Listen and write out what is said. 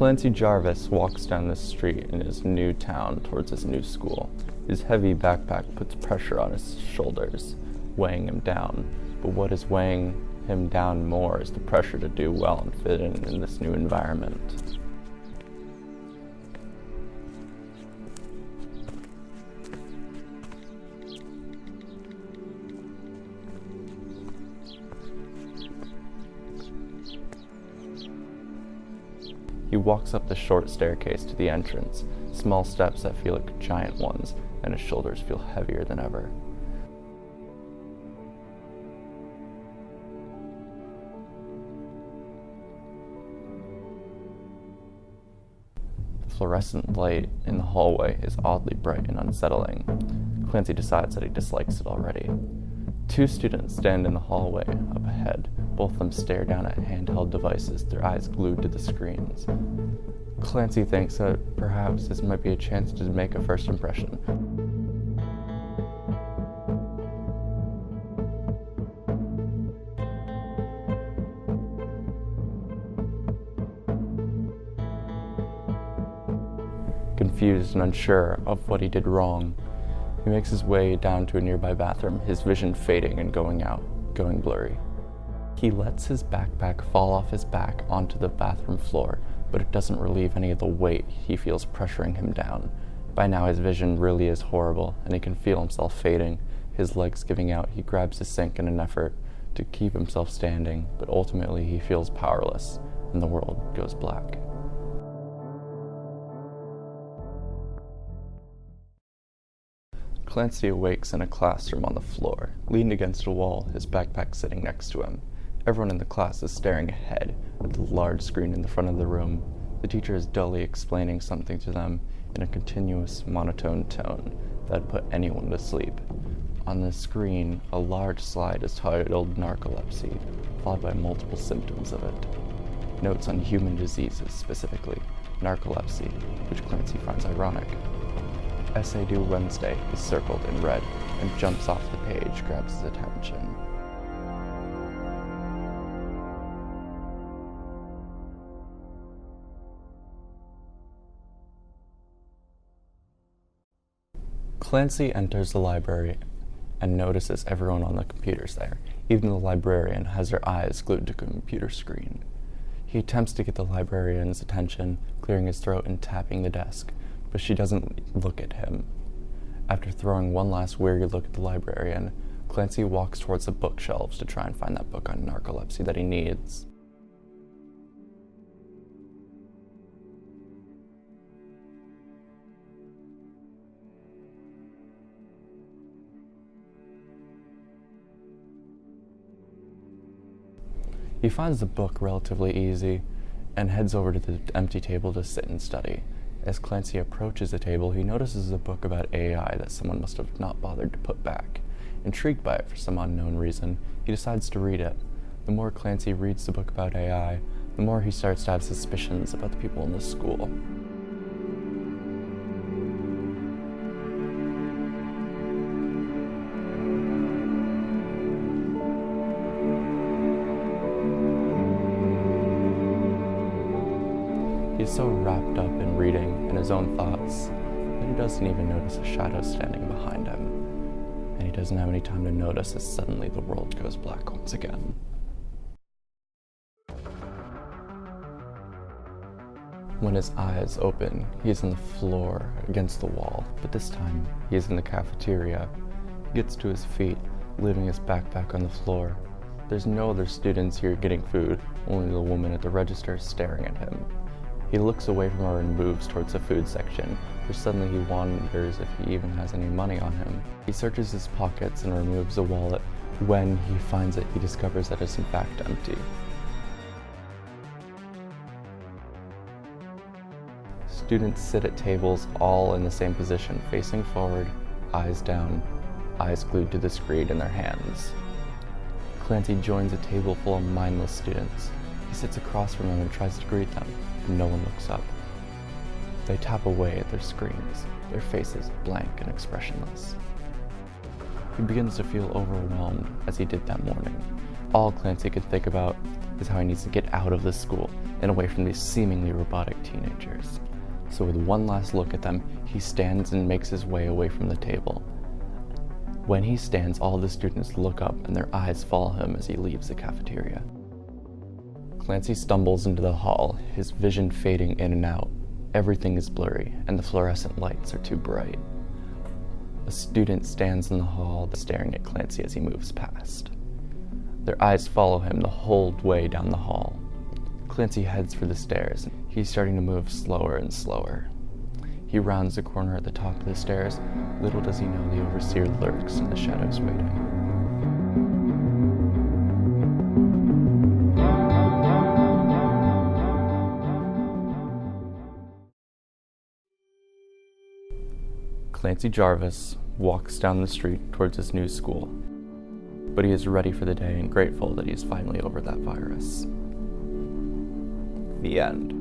Clancy Jarvis walks down the street in his new town towards his new school. His heavy backpack puts pressure on his shoulders, weighing him down. But what is weighing him down more is the pressure to do well and fit in this new environment. He walks up the short staircase to the entrance, small steps that feel like giant ones, and his shoulders feel heavier than ever. The fluorescent light in the hallway is oddly bright and unsettling. Clancy decides that he dislikes it already. Two students stand in the hallway up ahead. Both of them stare down at handheld devices, their eyes glued to the screens. Clancy thinks that perhaps this might be a chance to make a first impression. Confused and unsure of what he did wrong, he makes his way down to a nearby bathroom, his vision fading and going blurry. He lets his backpack fall off his back onto the bathroom floor, but it doesn't relieve any of the weight he feels pressuring him down. By now his vision really is horrible, and he can feel himself fading, his legs giving out. He grabs the sink in an effort to keep himself standing, but ultimately he feels powerless, and the world goes black. Clancy awakes in a classroom on the floor, leaned against a wall, his backpack sitting next to him. Everyone in the class is staring ahead at the large screen in the front of the room. The teacher is dully explaining something to them in a continuous, monotone tone that would put anyone to sleep. On the screen, a large slide is titled narcolepsy, followed by multiple symptoms of it. Notes on human diseases, specifically narcolepsy, which Clancy finds ironic. Essay due Wednesday is circled in red and jumps off the page, grabs his attention. Clancy enters the library and notices everyone on the computers there. Even the librarian has her eyes glued to a computer screen. He attempts to get the librarian's attention, clearing his throat and tapping the desk, but she doesn't look at him. After throwing one last weary look at the librarian, Clancy walks towards the bookshelves to try and find that book on narcolepsy that he needs. He finds the book relatively easy and heads over to the empty table to sit and study. As Clancy approaches the table, he notices a book about AI that someone must have not bothered to put back. Intrigued by it for some unknown reason, he decides to read it. The more Clancy reads the book about AI, the more he starts to have suspicions about the people in the school. He's so wrapped up in reading and his own thoughts that he doesn't even notice a shadow standing behind him. And he doesn't have any time to notice as suddenly the world goes black once again. When his eyes open, he is on the floor against the wall, but this time he is in the cafeteria. He gets to his feet, leaving his backpack on the floor. There's no other students here getting food, only the woman at the register staring at him. He looks away from her and moves towards the food section, where suddenly he wonders if he even has any money on him. He searches his pockets and removes a wallet. When he finds it, he discovers that it's in fact empty. Students sit at tables all in the same position, facing forward, eyes down, eyes glued to the screen in their hands. Clancy joins a table full of mindless students. He sits across from them and tries to greet them, but no one looks up. They tap away at their screens, their faces blank and expressionless. He begins to feel overwhelmed as he did that morning. All Clancy could think about is how he needs to get out of this school and away from these seemingly robotic teenagers. So with one last look at them, he stands and makes his way away from the table. When he stands, all the students look up and their eyes follow him as he leaves the cafeteria. Clancy stumbles into the hall, his vision fading in and out. Everything is blurry, and the fluorescent lights are too bright. A student stands in the hall, staring at Clancy as he moves past. Their eyes follow him the whole way down the hall. Clancy heads for the stairs. He's starting to move slower and slower. He rounds the corner at the top of the stairs. Little does he know the overseer lurks in the shadows waiting. Clancy Jarvis walks down the street towards his new school, but he is ready for the day and grateful that he is finally over that virus. The end.